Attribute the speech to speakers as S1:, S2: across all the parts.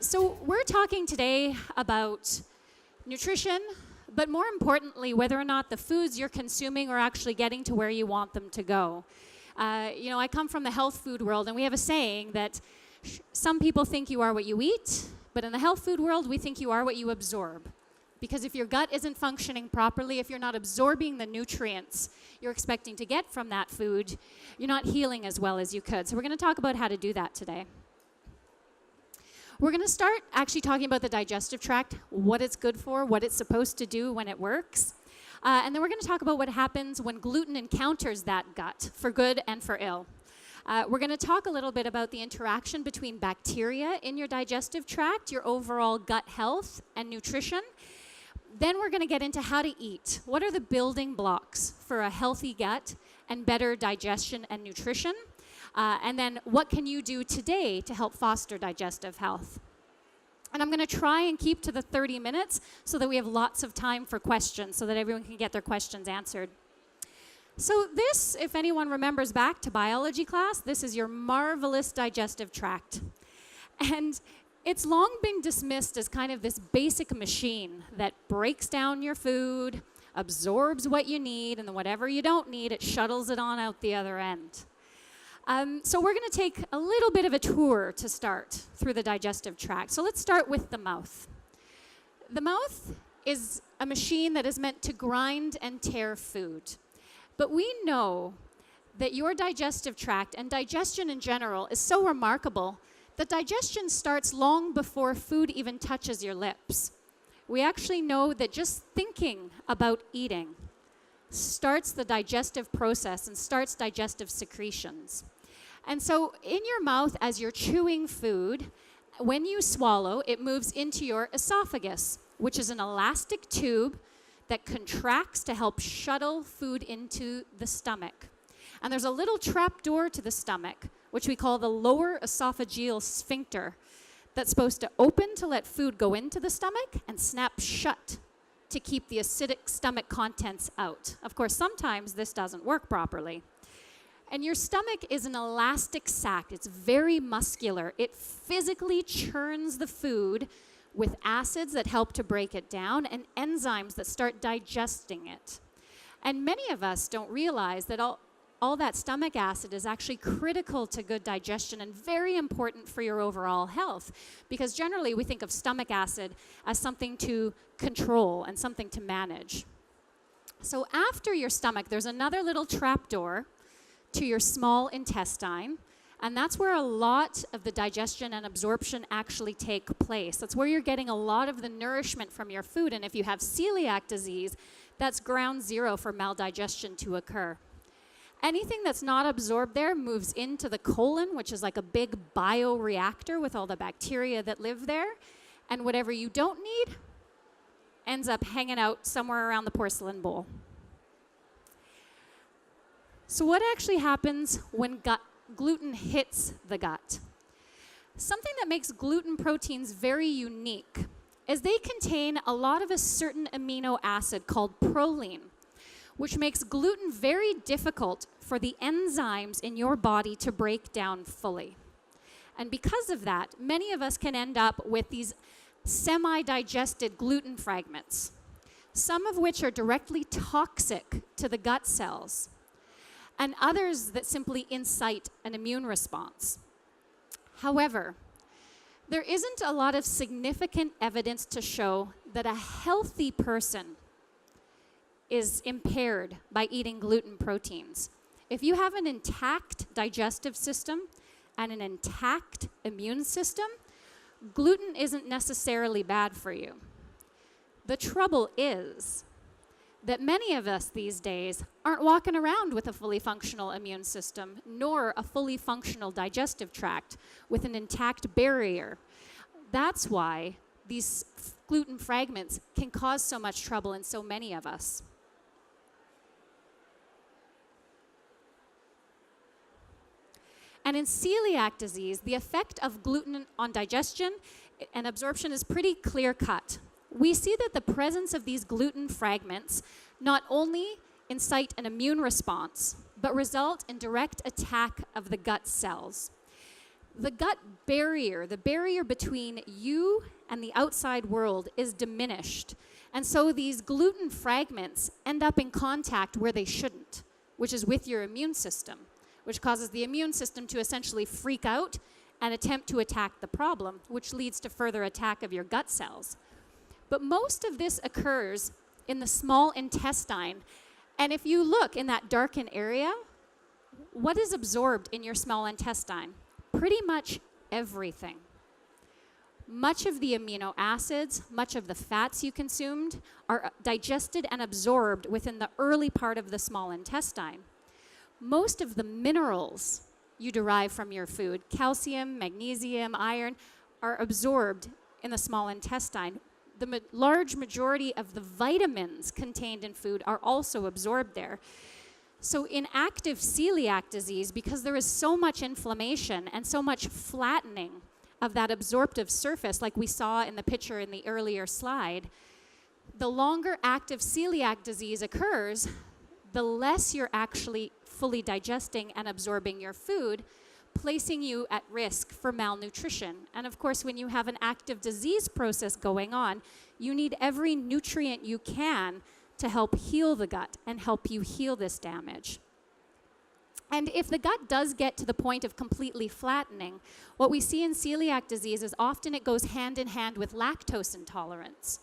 S1: So we're talking today about nutrition, but more importantly, whether or not the foods you're consuming are actually getting to where you want them to go. I come from the health food world, and we have a saying that some people think you are what you eat, but in the health food world, we think you are what you absorb. Because if your gut isn't functioning properly, if you're not absorbing the nutrients you're expecting to get from that food, you're not healing as well as you could. So we're going to talk about how to do that today. We're going to start actually talking about the digestive tract, what it's good for, what it's supposed to do when it works. And then we're going to talk about what happens when gluten encounters that gut, for good and for ill. We're going to talk a little bit about the interaction between bacteria in your digestive tract, your overall gut health and nutrition. Then we're going to get into how to eat. What are the building blocks for a healthy gut and better digestion and nutrition? And then what can you do today to help foster digestive health? And I'm going to try and keep to the 30 minutes so that we have lots of time for questions so that everyone can get their questions answered. So this, if anyone remembers back to biology class, this is your marvelous digestive tract. And it's long been dismissed as kind of this basic machine that breaks down your food, absorbs what you need, and then whatever you don't need, it shuttles it on out the other end. So we're going to take a little bit of a tour to start through the digestive tract. So let's start with the mouth. The mouth is a machine that is meant to grind and tear food. But we know that your digestive tract and digestion in general is so remarkable that digestion starts long before food even touches your lips. We actually know that just thinking about eating starts the digestive process and starts digestive secretions. And so in your mouth, as you're chewing food, when you swallow, it moves into your esophagus, which is an elastic tube that contracts to help shuttle food into the stomach. And there's a little trap door to the stomach, which we call the lower esophageal sphincter, that's supposed to open to let food go into the stomach and snap shut to keep the acidic stomach contents out. Of course, sometimes this doesn't work properly. And your stomach is an elastic sac. It's very muscular. It physically churns the food with acids that help to break it down and enzymes that start digesting it. And many of us don't realize that all that stomach acid is actually critical to good digestion and very important for your overall health, because generally we think of stomach acid as something to control and something to manage. So after your stomach, there's another little trapdoor to your small intestine, and that's where a lot of the digestion and absorption actually take place. That's where you're getting a lot of the nourishment from your food, and if you have celiac disease, that's ground zero for maldigestion to occur. Anything that's not absorbed there moves into the colon, which is like a big bioreactor with all the bacteria that live there. And whatever you don't need ends up hanging out somewhere around the porcelain bowl. So what actually happens when gluten hits the gut? Something that makes gluten proteins very unique is they contain a lot of a certain amino acid called proline, which makes gluten very difficult for the enzymes in your body to break down fully. And because of that, many of us can end up with these semi-digested gluten fragments, some of which are directly toxic to the gut cells, and others that simply incite an immune response. However, there isn't a lot of significant evidence to show that a healthy person is impaired by eating gluten proteins. If you have an intact digestive system and an intact immune system, gluten isn't necessarily bad for you. The trouble is that many of us these days aren't walking around with a fully functional immune system, nor a fully functional digestive tract with an intact barrier. That's why these gluten fragments can cause so much trouble in so many of us. And in celiac disease, the effect of gluten on digestion and absorption is pretty clear-cut. We see that the presence of these gluten fragments not only incite an immune response, but result in direct attack of the gut cells. the gut barrier, the barrier between you and the outside world, is diminished. And so these gluten fragments end up in contact where they shouldn't, which is with your immune system, which causes the immune system to essentially freak out and attempt to attack the problem, which leads to further attack of your gut cells. But most of this occurs in the small intestine. And if you look in that darkened area, what is absorbed in your small intestine? Pretty much everything. Much of the amino acids, much of the fats you consumed are digested and absorbed within the early part of the small intestine. Most of the minerals you derive from your food, calcium, magnesium, iron, are absorbed in the small intestine. The large majority of the vitamins contained in food are also absorbed there. So in active celiac disease, because there is so much inflammation and so much flattening of that absorptive surface, like we saw in the picture in the earlier slide, the longer active celiac disease occurs, the less you're actually fully digesting and absorbing your food, placing you at risk for malnutrition. And of course, when you have an active disease process going on, you need every nutrient you can to help heal the gut and help you heal this damage. And if the gut does get to the point of completely flattening, what we see in celiac disease is often it goes hand in hand with lactose intolerance.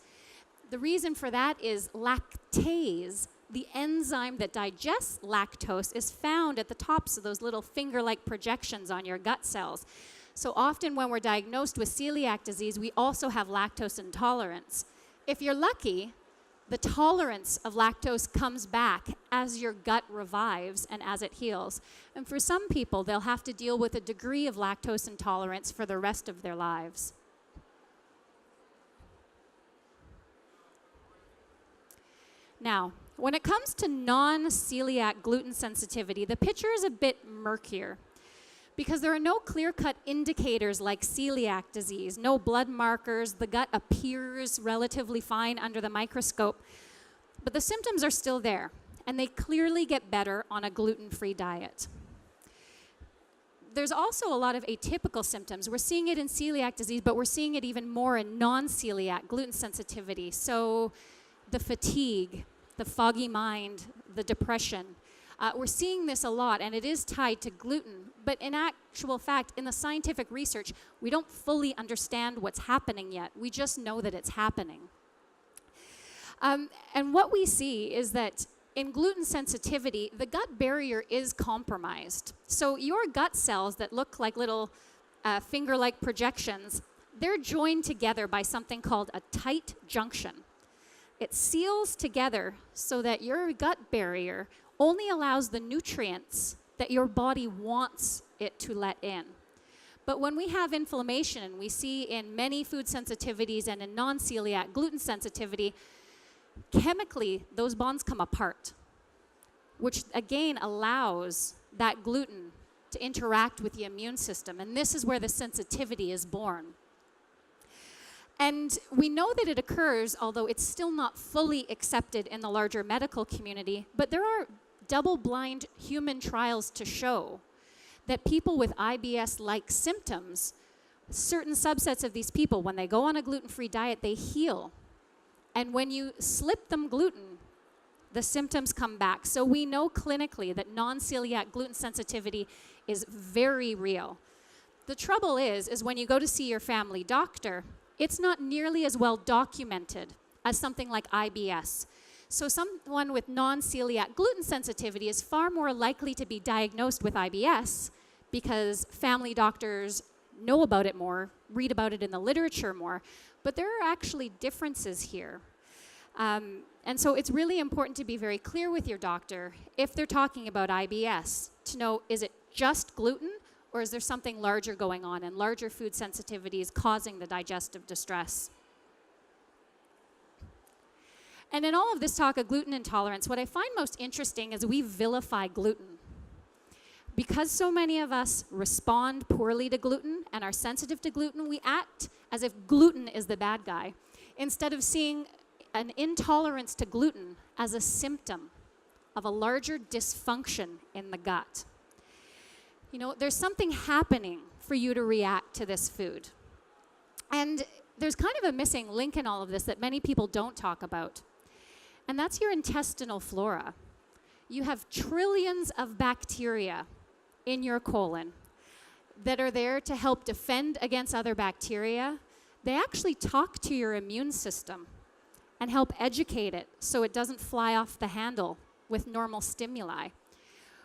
S1: The reason for that is lactase, the enzyme that digests lactose, is found at the tops of those little finger-like projections on your gut cells. So often when we're diagnosed with celiac disease, we also have lactose intolerance. If you're lucky, the tolerance of lactose comes back as your gut revives and as it heals. And for some people, they'll have to deal with a degree of lactose intolerance for the rest of their lives. Now, when it comes to non-celiac gluten sensitivity, the picture is a bit murkier because there are no clear-cut indicators like celiac disease, no blood markers, the gut appears relatively fine under the microscope, but the symptoms are still there, and they clearly get better on a gluten-free diet. There's also a lot of atypical symptoms. We're seeing it in celiac disease, but we're seeing it even more in non-celiac gluten sensitivity. So the fatigue, the foggy mind, the depression. We're seeing this a lot, and it is tied to gluten. But in actual fact, in the scientific research, we don't fully understand what's happening yet. We just know that it's happening. And what we see is that in gluten sensitivity, the gut barrier is compromised. So your gut cells that look like little finger-like projections, they're joined together by something called a tight junction. It seals together so that your gut barrier only allows the nutrients that your body wants it to let in. But when we have inflammation, and we see in many food sensitivities and in non-celiac gluten sensitivity, chemically those bonds come apart, which again allows that gluten to interact with the immune system. And this is where the sensitivity is born. And we know that it occurs, although it's still not fully accepted in the larger medical community, but there are double-blind human trials to show that people with IBS-like symptoms, certain subsets of these people, when they go on a gluten-free diet, they heal. And when you slip them gluten, the symptoms come back. So we know clinically that non-celiac gluten sensitivity is very real. The trouble is when you go to see your family doctor, it's not nearly as well documented as something like IBS. So someone with non-celiac gluten sensitivity is far more likely to be diagnosed with IBS because family doctors know about it more, read about it in the literature more, but there are actually differences here. And so it's really important to be very clear with your doctor if they're talking about IBS, to know, is it just gluten, or is there something larger going on and larger food sensitivities causing the digestive distress? And in all of this talk of gluten intolerance, what I find most interesting is we vilify gluten. Because so many of us respond poorly to gluten and are sensitive to gluten, we act as if gluten is the bad guy, instead of seeing an intolerance to gluten as a symptom of a larger dysfunction in the gut. There's something happening for you to react to this food. And there's kind of a missing link in all of this that many people don't talk about. And that's your intestinal flora. You have trillions of bacteria in your colon that are there to help defend against other bacteria. They actually talk to your immune system and help educate it so it doesn't fly off the handle with normal stimuli.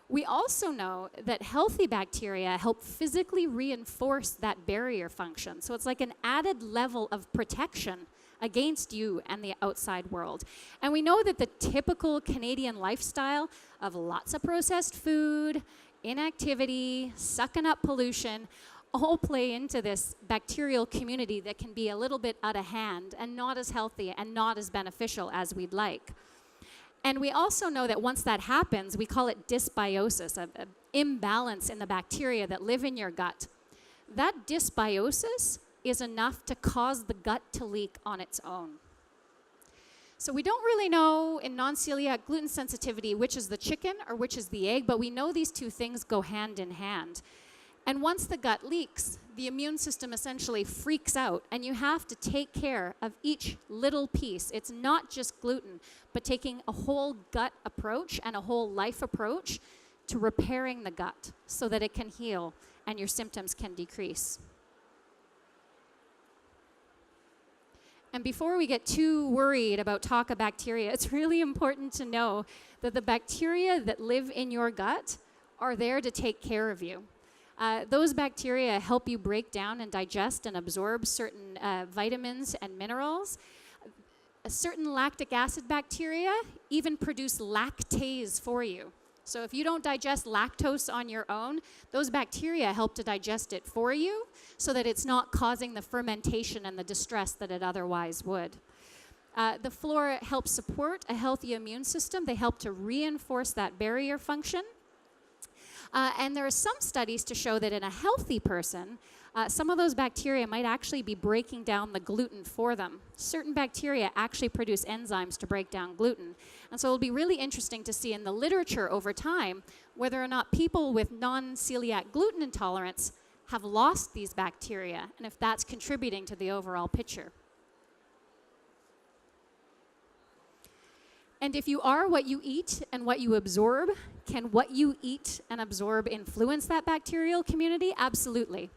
S1: We also know that healthy bacteria help physically reinforce that barrier function. So it's like an added level of protection against you and the outside world. And we know that the typical Canadian lifestyle of lots of processed food, inactivity, sucking up pollution, all play into this bacterial community that can be a little bit out of hand and not as healthy and not as beneficial as we'd like. And we also know that once that happens, we call it dysbiosis, an imbalance in the bacteria that live in your gut. That dysbiosis is enough to cause the gut to leak on its own. So we don't really know in non-celiac gluten sensitivity which is the chicken or which is the egg, but we know these two things go hand in hand. And once the gut leaks, the immune system essentially freaks out, and you have to take care of each little piece. It's not just gluten, but taking a whole gut approach and a whole life approach to repairing the gut so that it can heal and your symptoms can decrease. And before we get too worried about talk of bacteria, it's really important to know that the bacteria that live in your gut are there to take care of you. Those bacteria help you break down and digest and absorb certain vitamins and minerals. A certain lactic acid bacteria even produce lactase for you. So if you don't digest lactose on your own, those bacteria help to digest it for you so that it's not causing the fermentation and the distress that it otherwise would. The flora helps support a healthy immune system. They help to reinforce that barrier function. And there are some studies to show that in a healthy person, some of those bacteria might actually be breaking down the gluten for them. Certain bacteria actually produce enzymes to break down gluten. And so it'll be really interesting to see in the literature over time whether or not people with non-celiac gluten intolerance have lost these bacteria and if that's contributing to the overall picture. And if you are what you eat and what you absorb, can what you eat and absorb influence that bacterial community? Absolutely.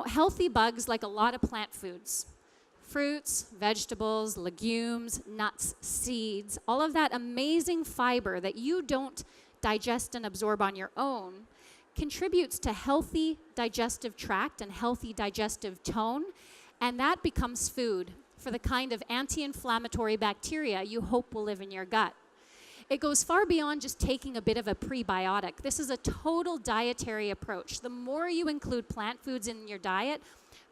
S1: Healthy bugs like a lot of plant foods, fruits, vegetables, legumes, nuts, seeds, all of that amazing fiber that you don't digest and absorb on your own contributes to healthy digestive tract and healthy digestive tone, and that becomes food for the kind of anti-inflammatory bacteria you hope will live in your gut. It goes far beyond just taking a bit of a prebiotic. This is a total dietary approach. The more you include plant foods in your diet,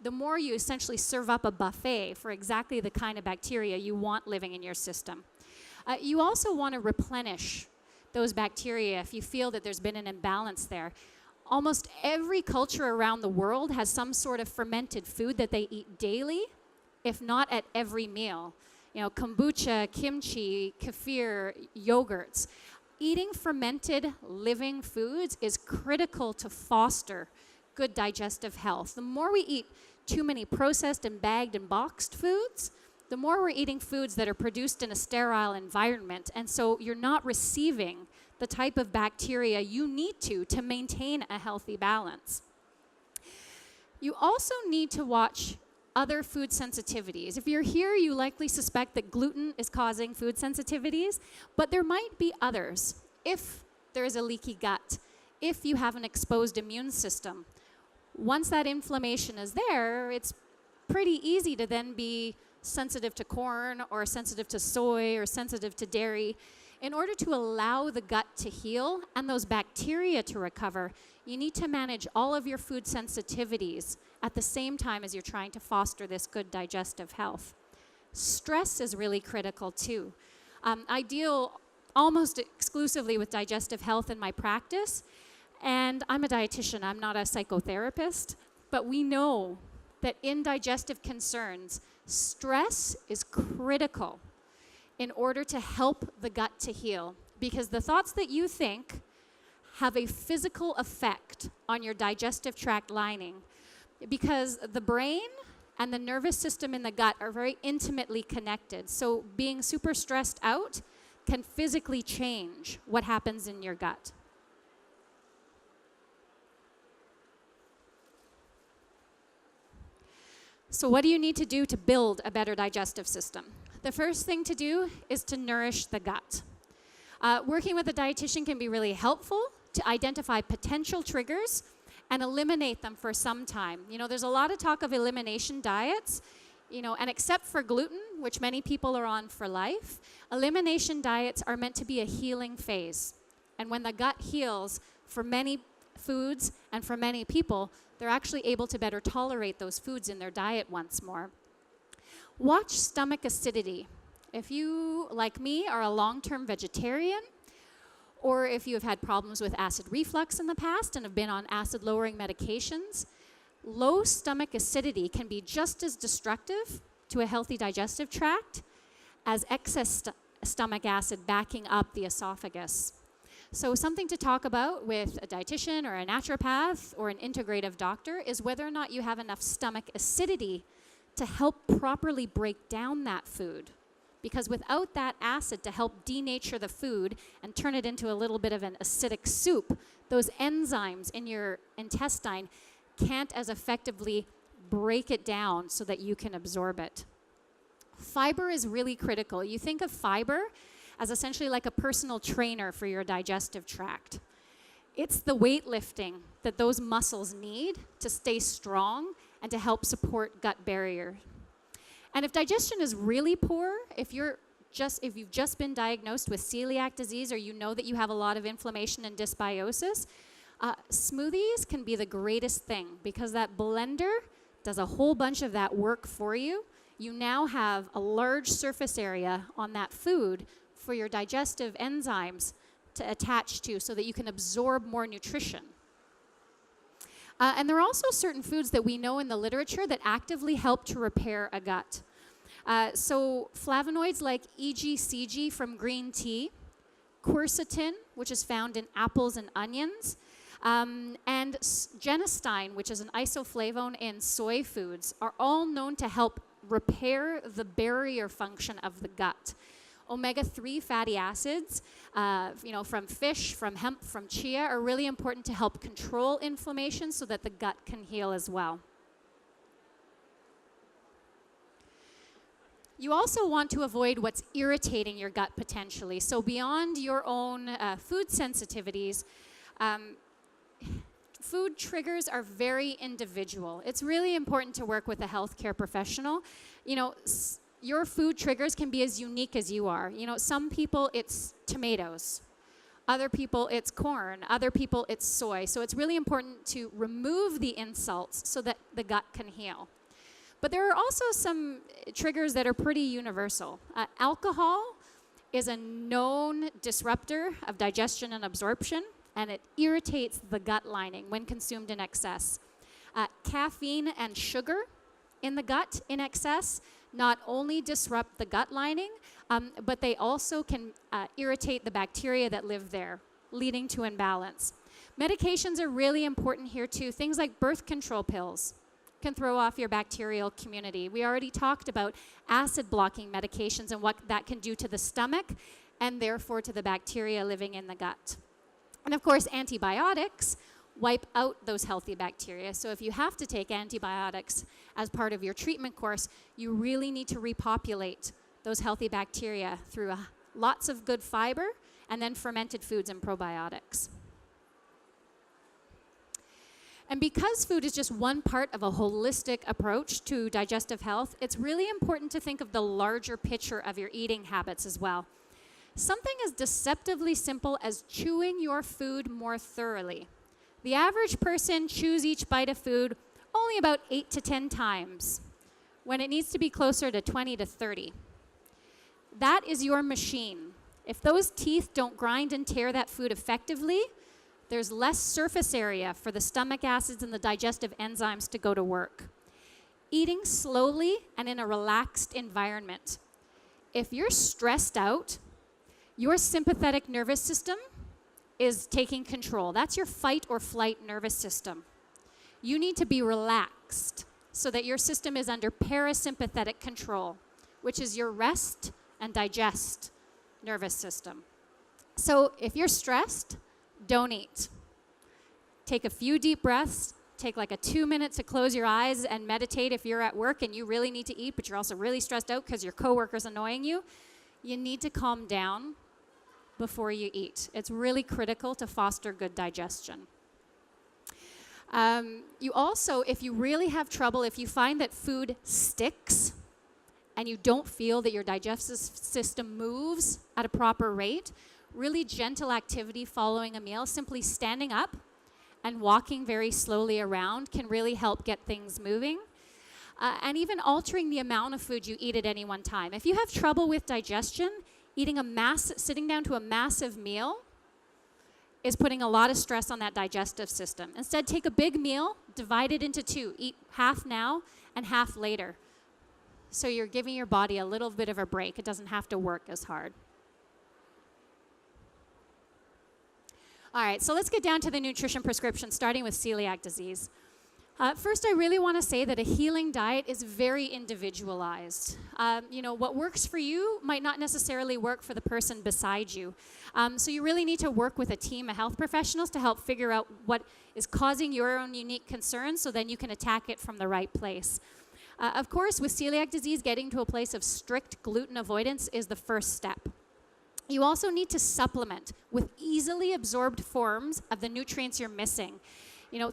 S1: the more you essentially serve up a buffet for exactly the kind of bacteria you want living in your system. You also want to replenish those bacteria if you feel that there's been an imbalance there. Almost every culture around the world has some sort of fermented food that they eat daily, if not at every meal. Kombucha, kimchi, kefir, yogurts. Eating fermented living foods is critical to foster good digestive health. The more we eat too many processed and bagged and boxed foods, the more we're eating foods that are produced in a sterile environment. And so you're not receiving the type of bacteria you need to maintain a healthy balance. You also need to watch other food sensitivities. If you're here, you likely suspect that gluten is causing food sensitivities, but there might be others. If there is a leaky gut, if you have an exposed immune system, once that inflammation is there, it's pretty easy to then be sensitive to corn or sensitive to soy or sensitive to dairy. In order to allow the gut to heal and those bacteria to recover, you need to manage all of your food sensitivities at the same time as you're trying to foster this good digestive health. Stress is really critical too. I deal almost exclusively with digestive health in my practice, and I'm a dietitian, I'm not a psychotherapist, but we know that in digestive concerns, stress is critical in order to help the gut to heal, because the thoughts that you think have a physical effect on your digestive tract lining because the brain and the nervous system in the gut are very intimately connected. So being super stressed out can physically change what happens in your gut. So what do you need to do to build a better digestive system? The first thing to do is to nourish the gut. Working with a dietitian can be really helpful to identify potential triggers and eliminate them for some time. You know, there's a lot of talk of elimination diets, you know, and except for gluten, which many people are on for life, elimination diets are meant to be a healing phase. And when the gut heals, for many foods and for many people, they're actually able to better tolerate those foods in their diet once more. Watch stomach acidity. If you, like me, are a long-term vegetarian, or if you have had problems with acid reflux in the past and have been on acid-lowering medications, low stomach acidity can be just as destructive to a healthy digestive tract as excess stomach acid backing up the esophagus. So something to talk about with a dietitian or a naturopath or an integrative doctor is whether or not you have enough stomach acidity to help properly break down that food. Because without that acid to help denature the food and turn it into a little bit of an acidic soup, those enzymes in your intestine can't as effectively break it down so that you can absorb it. Fiber is really critical. You think of fiber as essentially like a personal trainer for your digestive tract. It's the weightlifting that those muscles need to stay strong and to help support gut barrier. And if digestion is really poor, if you've just been diagnosed with celiac disease or you know that you have a lot of inflammation and dysbiosis, smoothies can be the greatest thing because that blender does a whole bunch of that work for you. You now have a large surface area on that food for your digestive enzymes to attach to so that you can absorb more nutrition. And there are also certain foods that we know in the literature that actively help to repair a gut. So flavonoids like EGCG from green tea, quercetin, which is found in apples and onions, and genistein, which is an isoflavone in soy foods, are all known to help repair the barrier function of the gut. Omega-3 fatty acids, from fish, from hemp, from chia, are really important to help control inflammation so that the gut can heal as well. You also want to avoid what's irritating your gut potentially. So beyond your own food sensitivities, food triggers are very individual. It's really important to work with a healthcare professional. You know, your food triggers can be as unique as you are. You know, some people it's tomatoes, other people it's corn, other people it's soy. So it's really important to remove the insults so that the gut can heal. But there are also some triggers that are pretty universal. Alcohol is a known disruptor of digestion and absorption, and it irritates the gut lining when consumed in excess. Caffeine and sugar in the gut in excess not only disrupt the gut lining, but they also can irritate the bacteria that live there, leading to imbalance. Medications are really important here too. Things like birth control pills can throw off your bacterial community. We already talked about acid-blocking medications and what that can do to the stomach and therefore to the bacteria living in the gut. And of course, antibiotics wipe out those healthy bacteria. So if you have to take antibiotics as part of your treatment course, you really need to repopulate those healthy bacteria through lots of good fiber and then fermented foods and probiotics. And because food is just one part of a holistic approach to digestive health, it's really important to think of the larger picture of your eating habits as well. Something as deceptively simple as chewing your food more thoroughly. The average person chews each bite of food only about 8 to 10 times, when it needs to be closer to 20 to 30. That is your machine. If those teeth don't grind and tear that food effectively, there's less surface area for the stomach acids and the digestive enzymes to go to work. Eating slowly and in a relaxed environment. If you're stressed out, your sympathetic nervous system is taking control. That's your fight or flight nervous system. You need to be relaxed so that your system is under parasympathetic control, which is your rest and digest nervous system. So if you're stressed, don't eat. Take a few deep breaths. Take like a 2 minutes to close your eyes and meditate if you're at work and you really need to eat, but you're also really stressed out because your coworker's annoying you. You need to calm down before you eat. It's really critical to foster good digestion. You also, if you really have trouble, if you find that food sticks and you don't feel that your digestive system moves at a proper rate, really gentle activity following a meal, simply standing up and walking very slowly around can really help get things moving. And even altering the amount of food you eat at any one time. If you have trouble with digestion, sitting down to a massive meal is putting a lot of stress on that digestive system. Instead, take a big meal, divide it into two. Eat half now and half later. So you're giving your body a little bit of a break. It doesn't have to work as hard. All right, so let's get down to the nutrition prescription, starting with celiac disease. First, I really want to say that a healing diet is very individualized. What works for you might not necessarily work for the person beside you. So you really need to work with a team of health professionals to help figure out what is causing your own unique concerns so then you can attack it from the right place. Of course, with celiac disease, getting to a place of strict gluten avoidance is the first step. You also need to supplement with easily absorbed forms of the nutrients you're missing.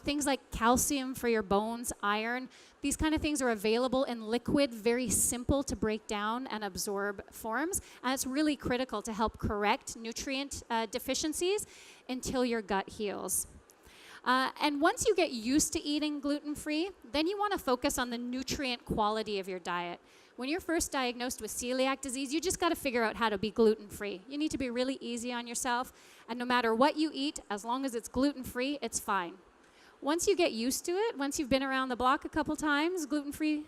S1: Things like calcium for your bones, iron, these kind of things are available in liquid, very simple to break down and absorb forms. And it's really critical to help correct nutrient deficiencies until your gut heals. And once you get used to eating gluten-free, then you want to focus on the nutrient quality of your diet. When you're first diagnosed with celiac disease, you just got to figure out how to be gluten-free. You need to be really easy on yourself, and no matter what you eat, as long as it's gluten-free, it's fine. Once you get used to it, once you've been around the block a couple times, gluten-free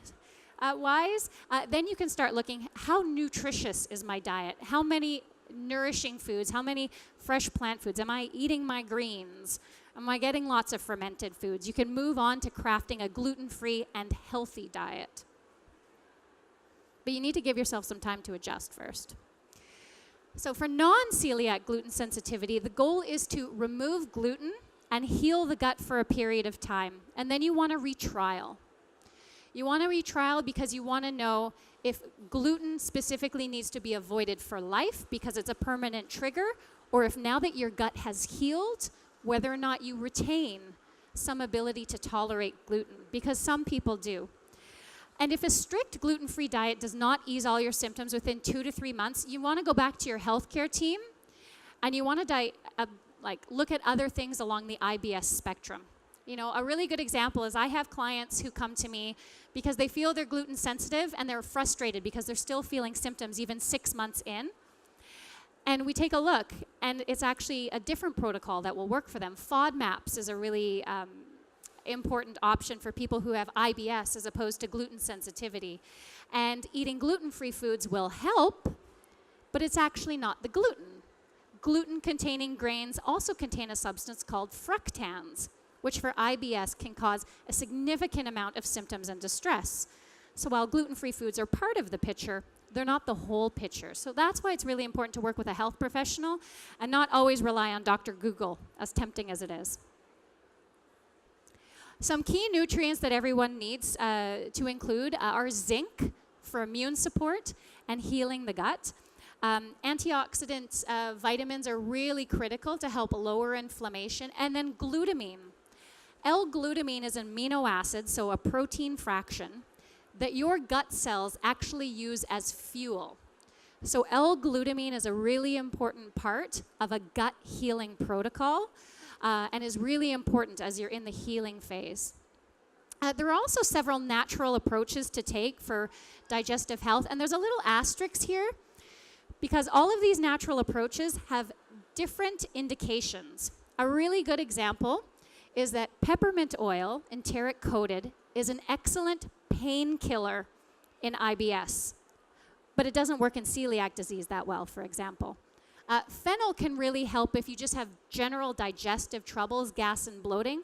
S1: wise, then you can start looking, how nutritious is my diet? How many nourishing foods? How many fresh plant foods? Am I eating my greens? Am I getting lots of fermented foods? You can move on to crafting a gluten-free and healthy diet. But you need to give yourself some time to adjust first. So for non-celiac gluten sensitivity, the goal is to remove gluten and heal the gut for a period of time. And then you want to retrial. You want to retrial because you want to know if gluten specifically needs to be avoided for life because it's a permanent trigger, or if now that your gut has healed, whether or not you retain some ability to tolerate gluten, because some people do. And if a strict gluten-free diet does not ease all your symptoms within 2 to 3 months, you want to go back to your healthcare team and you want to look at other things along the IBS spectrum. A really good example is I have clients who come to me because they feel they're gluten sensitive and they're frustrated because they're still feeling symptoms even 6 months in. And we take a look, and it's actually a different protocol that will work for them. FODMAPs is a really important option for people who have IBS as opposed to gluten sensitivity. And eating gluten-free foods will help, but it's actually not the gluten. Gluten-containing grains also contain a substance called fructans, which for IBS can cause a significant amount of symptoms and distress. So while gluten-free foods are part of the picture, they're not the whole picture. So that's why it's really important to work with a health professional and not always rely on Dr. Google, as tempting as it is. Some key nutrients that everyone needs to include are zinc for immune support and healing the gut. Antioxidant vitamins are really critical to help lower inflammation. And then glutamine. L-glutamine is an amino acid, so a protein fraction, that your gut cells actually use as fuel. So L-glutamine is a really important part of a gut healing protocol and is really important as you're in the healing phase. There are also several natural approaches to take for digestive health, and there's a little asterisk here because all of these natural approaches have different indications. A really good example is that peppermint oil, enteric coated, is an excellent painkiller in IBS, but it doesn't work in celiac disease that well, for example. Fennel can really help if you just have general digestive troubles, gas and bloating.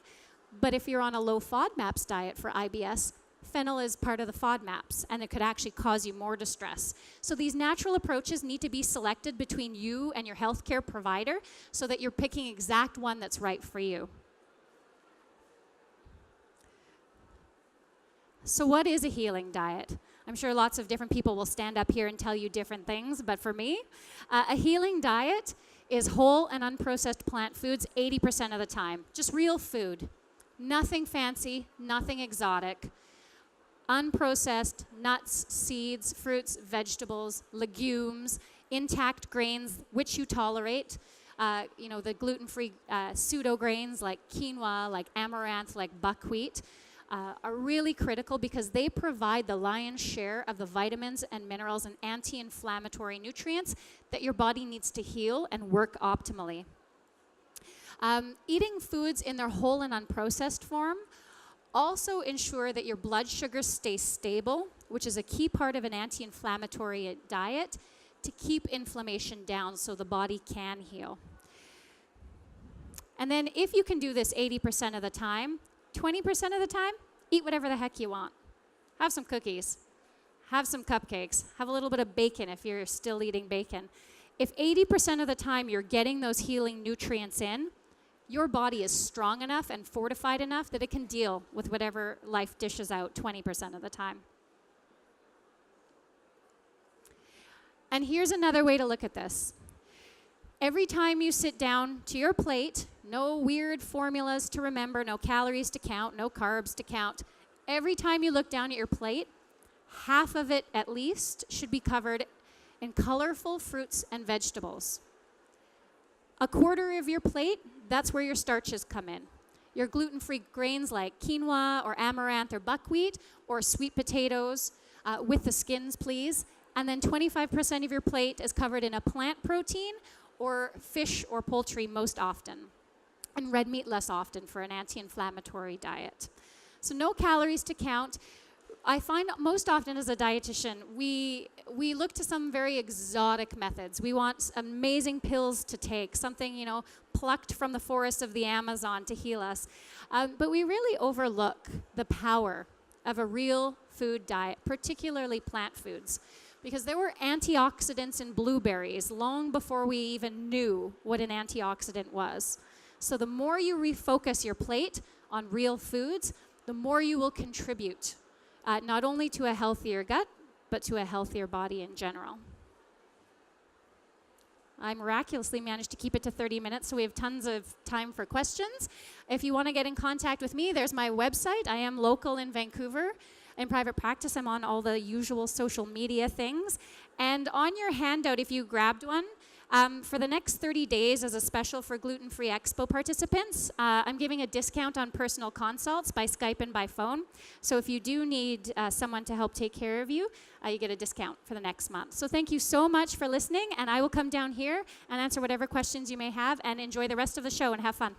S1: But if you're on a low FODMAPs diet for IBS, fennel is part of the FODMAPs, and it could actually cause you more distress. So these natural approaches need to be selected between you and your healthcare provider so that you're picking exact one that's right for you. So what is a healing diet? I'm sure lots of different people will stand up here and tell you different things, but for me, a healing diet is whole and unprocessed plant foods 80% of the time. Just real food. Nothing fancy, nothing exotic. Unprocessed nuts, seeds, fruits, vegetables, legumes, intact grains, which you tolerate. The gluten-free pseudo grains like quinoa, like amaranth, like buckwheat. Are really critical because they provide the lion's share of the vitamins and minerals and anti-inflammatory nutrients that your body needs to heal and work optimally. Eating foods in their whole and unprocessed form also ensure that your blood sugars stay stable, which is a key part of an anti-inflammatory diet, to keep inflammation down so the body can heal. And then if you can do this 80% of the time, 20% of the time, eat whatever the heck you want. Have some cookies. Have some cupcakes. Have a little bit of bacon if you're still eating bacon. If 80% of the time you're getting those healing nutrients in, your body is strong enough and fortified enough that it can deal with whatever life dishes out 20% of the time. And here's another way to look at this. Every time you sit down to your plate, no weird formulas to remember, no calories to count, no carbs to count. Every time you look down at your plate, half of it at least should be covered in colorful fruits and vegetables. A quarter of your plate, that's where your starches come in. Your gluten-free grains like quinoa or amaranth or buckwheat or sweet potatoes with the skins, please. And then 25% of your plate is covered in a plant protein or fish or poultry most often, and red meat less often for an anti-inflammatory diet. So no calories to count. I find most often as a dietitian, we look to some very exotic methods. We want amazing pills to take, something, plucked from the forests of the Amazon to heal us. But we really overlook the power of a real food diet, particularly plant foods. Because there were antioxidants in blueberries long before we even knew what an antioxidant was. So the more you refocus your plate on real foods, the more you will contribute, not only to a healthier gut, but to a healthier body in general. I miraculously managed to keep it to 30 minutes, so we have tons of time for questions. If you want to get in contact with me, there's my website. I am local in Vancouver. In private practice, I'm on all the usual social media things. And on your handout, if you grabbed one, for the next 30 days as a special for Gluten-Free Expo participants, I'm giving a discount on personal consults by Skype and by phone. So if you do need someone to help take care of you, you get a discount for the next month. So thank you so much for listening, and I will come down here and answer whatever questions you may have, and enjoy the rest of the show and have fun.